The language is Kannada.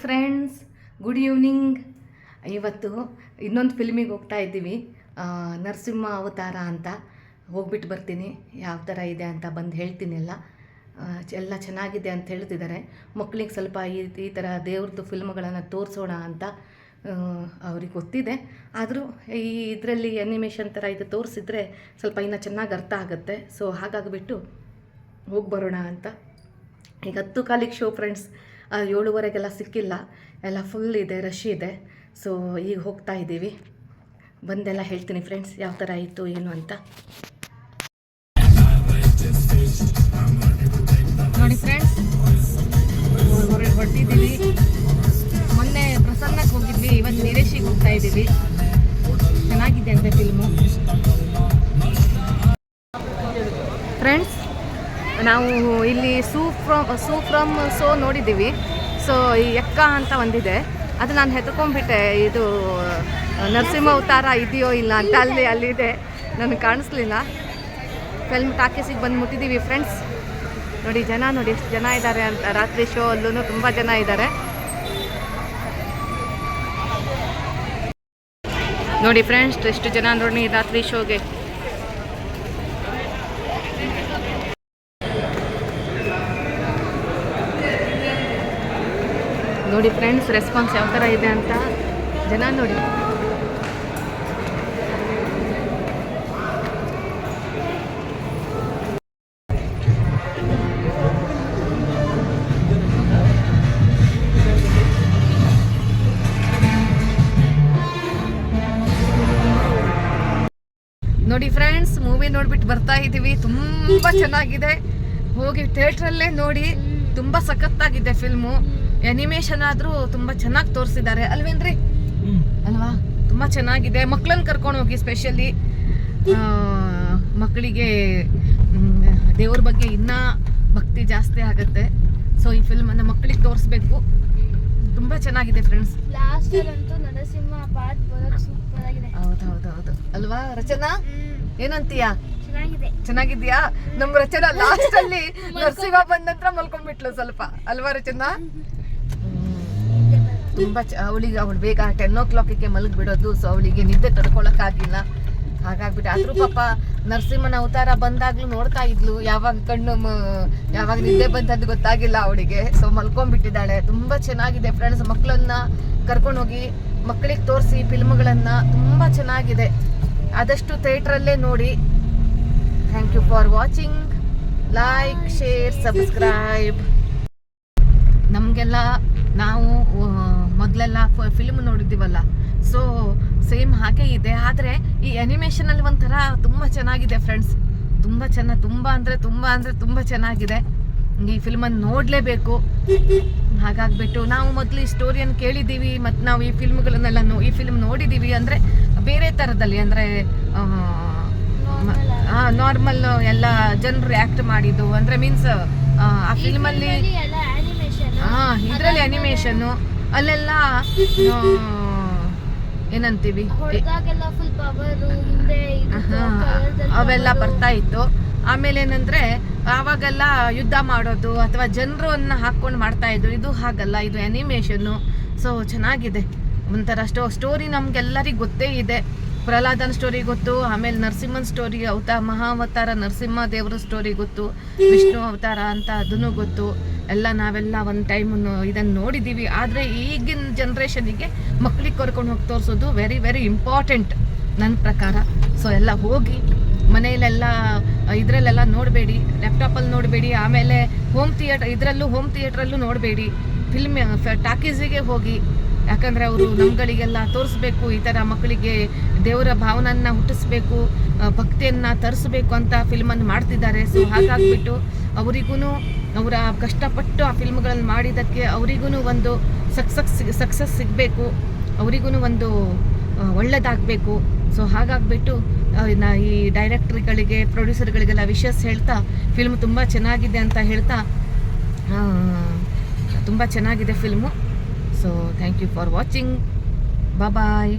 Friends, good evening. ಇವತ್ತು ಇನ್ನೊಂದು ಫಿಲ್ಮಿಗೆ ಹೋಗ್ತಾ ಇದ್ದೀವಿ, ನರಸಿಂಹ ಅವತಾರ ಅಂತ. ಹೋಗ್ಬಿಟ್ಟು ಬರ್ತೀನಿ, ಯಾವ ಥರ ಇದೆ ಅಂತ ಬಂದು ಹೇಳ್ತೀನಿ. ಎಲ್ಲ ಚೆನ್ನಾಗಿದೆ ಅಂತ ಹೇಳ್ತಿದ್ದಾರೆ. ಮಕ್ಕಳಿಗೆ ಸ್ವಲ್ಪ ಈ ಥರ ದೇವ್ರದ್ದು ಫಿಲ್ಮ್ಗಳನ್ನು ತೋರಿಸೋಣ ಅಂತ ಅವ್ರಿಗೆ ಗೊತ್ತಿದೆ. ಆದರೂ ಈ ಇದರಲ್ಲಿ ಅನಿಮೇಷನ್ ಥರ ಇದು ತೋರಿಸಿದ್ರೆ ಸ್ವಲ್ಪ ಇನ್ನೂ ಚೆನ್ನಾಗಿ ಅರ್ಥ ಆಗುತ್ತೆ. ಸೊ ಹಾಗಾಗಿಬಿಟ್ಟು ಹೋಗಿ ಬರೋಣ ಅಂತ. ಈಗ 10:15 ಶೋ ಫ್ರೆಂಡ್ಸ್. 7:15 ಸಿಕ್ಕಿಲ್ಲ, ಎಲ್ಲ ಫುಲ್ ಇದೆ, ರಶ್ ಇದೆ. ಸೊ ಈಗ ಹೋಗ್ತಾ ಇದ್ದೀವಿ. ಬಂದೆಲ್ಲ ಹೇಳ್ತೀನಿ ಫ್ರೆಂಡ್ಸ್, ಯಾವ ಥರ ಆಯಿತು ಏನು ಅಂತ. ನೋಡಿ ಫ್ರೆಂಡ್ಸ್, ಹೊರಟಿದ್ದೀವಿ. ಮೊನ್ನೆ ಪ್ರಸನ್ನಕ್ಕೆ ಹೋಗಿದ್ವಿ, ಇವತ್ತು ನಿರೇಶಿಗೆ ಹೋಗ್ತಾ ಇದ್ದೀವಿ. ಚೆನ್ನಾಗಿದೆ ಅಂತೆ ಫಿಲ್ಮು. ಫ್ರೆಂಡ್ಸ್, ನಾವು ಇಲ್ಲಿ ಸೂ ಫ್ರಮ್ ಶೋ ನೋಡಿದ್ದೀವಿ. ಸೊ ಈ ಎಕ್ಕ ಅಂತ ಒಂದಿದೆ, ಅದು ನಾನು ಹೆತ್ಕೊಂಡ್ಬಿಟ್ಟೆ. ಇದು ನರಸಿಂಹ ಅವತಾರ ಇದೆಯೋ ಇಲ್ಲ ಅಂತ ಅಲ್ಲಿದೆ, ನನಗೆ ಕಾಣಿಸ್ಲಿಲ್ಲ. ಫಿಲ್ಮ್ ಟಾಕೀಸಿಗೆ ಬಂದು ಮುಟ್ಟಿದ್ದೀವಿ ಫ್ರೆಂಡ್ಸ್. ನೋಡಿ ನೋಡಿ ಎಷ್ಟು ಜನ ಇದ್ದಾರೆ ಅಂತ. ರಾತ್ರಿ ಶೋ ಅಲ್ಲೂ ತುಂಬ ಜನ ಇದ್ದಾರೆ. ನೋಡಿ ಫ್ರೆಂಡ್ಸ್, ಎಷ್ಟು ಜನ ನೋಡಿ ರಾತ್ರಿ ಶೋಗೆ. ನೋಡಿ ಫ್ರೆಂಡ್ಸ್, ರೆಸ್ಪಾನ್ಸ್ ಯಾವ ಥರ ಇದೆ ಅಂತ. ಜನ ನೋಡಿ. ನೋಡಿ ಫ್ರೆಂಡ್ಸ್, ಮೂವಿ ನೋಡ್ಬಿಟ್ಟು ಬರ್ತಾ ಇದ್ದೀವಿ. ತುಂಬ ಚೆನ್ನಾಗಿದೆ, ಹೋಗಿ ಥಿಯೇಟ್ರಲ್ಲೇ ನೋಡಿ. ತುಂಬ ಸಖತ್ತಾಗಿದೆ ಫಿಲ್ಮು. ಅನಿಮೇಷನ್ ಆದರೂ ತುಂಬ ಚೆನ್ನಾಗಿ ತೋರಿಸಿದ್ದಾರೆ ಅಲ್ವೇನ್ರಿ? ಅಲ್ವಾ? ತುಂಬ ಚೆನ್ನಾಗಿದೆ. ಮಕ್ಕಳನ್ನ ಕರ್ಕೊಂಡು ಹೋಗಿ, ಸ್ಪೆಷಲಿ ಮಕ್ಕಳಿಗೆ ದೇವ್ರ ಬಗ್ಗೆ ಇನ್ನೂ ಭಕ್ತಿ ಜಾಸ್ತಿ ಆಗುತ್ತೆ. ಸೊ ಈ ಫಿಲ್ಮನ್ನು ಮಕ್ಕಳಿಗೆ ತೋರಿಸ್ಬೇಕು. ತುಂಬ ಚೆನ್ನಾಗಿದೆ ಫ್ರೆಂಡ್ಸ್. ಹೌದು ಅಲ್ವಾ ರಚನಾ? ಏನಂತೀಯಾ? ಚೆನ್ನಾಗಿದ್ಯಾ? ನಮ್ಮ ರಚನಾ ಲಾಸ್ಟ್ ಅಲ್ಲಿ ನರಸಿಂಹ ಬಂದ ನಂತರ ಮಲ್ಕೊಂಡ್ಬಿಟ್ಲು ಸ್ವಲ್ಪ, ಅಲ್ವಾ ರಚನಾ? ತುಂಬ ಅವಳು ಬೇಗ 10 o'clockಗೆ ಮಲಗಿಬಿಡೋದು. ಸೊ ಅವಳಿಗೆ ನಿದ್ದೆ ತಡ್ಕೊಳಕ್ಕಾಗಿಲ್ಲ, ಹಾಗಾಗ್ಬಿಟ್ಟು. ಆದ್ರೂ ಪಾಪ ನರಸಿಂಹನ ಅವತಾರ ಬಂದಾಗ್ಲೂ ನೋಡ್ತಾ ಇದ್ಲು. ಯಾವಾಗ ನಿದ್ದೆ ಬಂತದ್ದು ಗೊತ್ತಾಗಿಲ್ಲ ಅವಳಿಗೆ. ಸೊ ಮಲ್ಕೊಂಡ್ಬಿಟ್ಟಿದ್ದಾಳೆ. ತುಂಬ ಚೆನ್ನಾಗಿದೆ ಫ್ರೆಂಡ್ಸ್. ಮಕ್ಕಳನ್ನ ಕರ್ಕೊಂಡೋಗಿ ಮಕ್ಕಳಿಗೆ ತೋರಿಸಿ ಫಿಲ್ಮ್ಗಳನ್ನ. ತುಂಬ ಚೆನ್ನಾಗಿದೆ. ಆದಷ್ಟು ಥಿಯೇಟ್ರಲ್ಲೇ ನೋಡಿ. Thank you for watching. Like, share, subscribe. ನಮಗೆಲ್ಲ ನಾವು ಮೊದಲೆಲ್ಲ ಫಿಲ್ಮ್ ನೋಡಿದ್ದೀವಲ್ಲ, ಸೊ ಸೇಮ್ ಹಾಗೆ ಇದೆ. ಆದರೆ ಈ ಅನಿಮೇಷನಲ್ಲಿ ಒಂಥರ ತುಂಬ ಚೆನ್ನಾಗಿದೆ ಫ್ರೆಂಡ್ಸ್. ತುಂಬ ಅಂದರೆ ತುಂಬ ಚೆನ್ನಾಗಿದೆ. ಈ ಫಿಲ್ಮನ್ನು ನೋಡಲೇಬೇಕು. ಹಾಗಾಗ್ಬಿಟ್ಟು ನಾವು ಮೊದಲು ಈ ಸ್ಟೋರಿಯನ್ನು ಕೇಳಿದ್ದೀವಿ, ಮತ್ತು ನಾವು ಈ ಫಿಲ್ಮ್ಗಳನ್ನೆಲ್ಲ ಈ ಫಿಲ್ಮ್ ನೋಡಿದ್ದೀವಿ. ಅಂದರೆ ಬೇರೆ ಥರದಲ್ಲಿ, ಅಂದರೆ ನಾರ್ಮಲ್ ಎಲ್ಲ ಜನರು ಆ್ಯಕ್ಟ್ ಮಾಡಿದ್ದು. ಅಂದರೆ ಮೀನ್ಸ್ ಆ ಫಿಲ್ಮಲ್ಲಿ ಇದರಲ್ಲಿ ಅನಿಮೇಷನ್ನು, ಅಲ್ಲೆಲ್ಲ ಏನಂತೀವಿ, ಅವೆಲ್ಲ ಬರ್ತಾ ಇತ್ತು. ಆಮೇಲೆ ಏನಂದ್ರೆ ಆವಾಗೆಲ್ಲ ಯುದ್ಧ ಮಾಡೋದು ಅಥವಾ ಜನರನ್ನ ಹಾಕೊಂಡು ಮಾಡ್ತಾ ಇದ್ರು. ಇದು ಹಾಗಲ್ಲ, ಇದು ಅನಿಮೇಷನ್ನು. ಸೊ ಚೆನ್ನಾಗಿದೆ. ಒಂಥರ ಸ್ಟೋರಿ ನಮ್ಗೆಲ್ಲರಿಗೂ ಗೊತ್ತೇ ಇದೆ. ಪ್ರಹ್ಲಾದನ ಸ್ಟೋರಿ ಗೊತ್ತು, ಆಮೇಲೆ ನರಸಿಂಹನ ಸ್ಟೋರಿ, ಮಹಾವತಾರ ನರಸಿಂಹ ದೇವರ ಸ್ಟೋರಿ ಗೊತ್ತು, ವಿಷ್ಣು ಅವತಾರ ಅಂತ ಅದನ್ನು ಗೊತ್ತು. ಎಲ್ಲ ನಾವೆಲ್ಲ ಒಂದು ಟೈಮ್ ಇದನ್ನು ನೋಡಿದ್ದೀವಿ. ಆದರೆ ಈಗಿನ ಜನ್ರೇಷನಿಗೆ ಮಕ್ಕಳಿಗೆ ಕರ್ಕೊಂಡು ಹೋಗಿ ತೋರಿಸೋದು ವೆರಿ ವೆರಿ ಇಂಪಾರ್ಟೆಂಟ್ ನನ್ನ ಪ್ರಕಾರ. ಸೊ ಎಲ್ಲ ಹೋಗಿ ಮನೆಯಲ್ಲೆಲ್ಲ ಇದರಲ್ಲೆಲ್ಲ ನೋಡಬೇಡಿ, ಲ್ಯಾಪ್ಟಾಪಲ್ಲಿ ನೋಡಬೇಡಿ. ಆಮೇಲೆ ಹೋಮ್ ಥಿಯೇಟ್ರಲ್ಲೂ ನೋಡಬೇಡಿ. ಟಾಕೀಸಿಗೆ ಹೋಗಿ. ಯಾಕಂದರೆ ಅವರು ನಮ್ಗಳಿಗೆಲ್ಲ ತೋರಿಸ್ಬೇಕು, ಈ ಥರ ಮಕ್ಕಳಿಗೆ ದೇವರ ಭಾವನನ್ನು ಹುಟ್ಟಿಸ್ಬೇಕು, ಭಕ್ತಿಯನ್ನು ತರಿಸ್ಬೇಕು ಅಂತ ಫಿಲ್ಮನ್ನು ಮಾಡ್ತಿದ್ದಾರೆ. ಸೊ ಹಾಗಾಗ್ಬಿಟ್ಟು ಅವರಿಗೂ ಅವರ ಕಷ್ಟಪಟ್ಟು ಆ ಫಿಲ್ಮ್ಗಳನ್ನು ಮಾಡಿದ್ದಕ್ಕೆ ಅವರಿಗೂ ಒಂದು ಸಕ್ಸಸ್ ಸಿಗಬೇಕು, ಅವರಿಗೂ ಒಂದು ಒಳ್ಳೆಯದಾಗಬೇಕು. ಸೊ ಹಾಗಾಗ್ಬಿಟ್ಟು ಈ ಡೈರೆಕ್ಟ್ರುಗಳಿಗೆ, ಪ್ರೊಡ್ಯೂಸರ್ಗಳಿಗೆಲ್ಲ ವಿಶಸ್ ಹೇಳ್ತಾ, ಫಿಲ್ಮ್ ತುಂಬ ಚೆನ್ನಾಗಿದೆ ಅಂತ ಹೇಳ್ತಾ, ತುಂಬ ಚೆನ್ನಾಗಿದೆ film. So thank you for watching. Bye.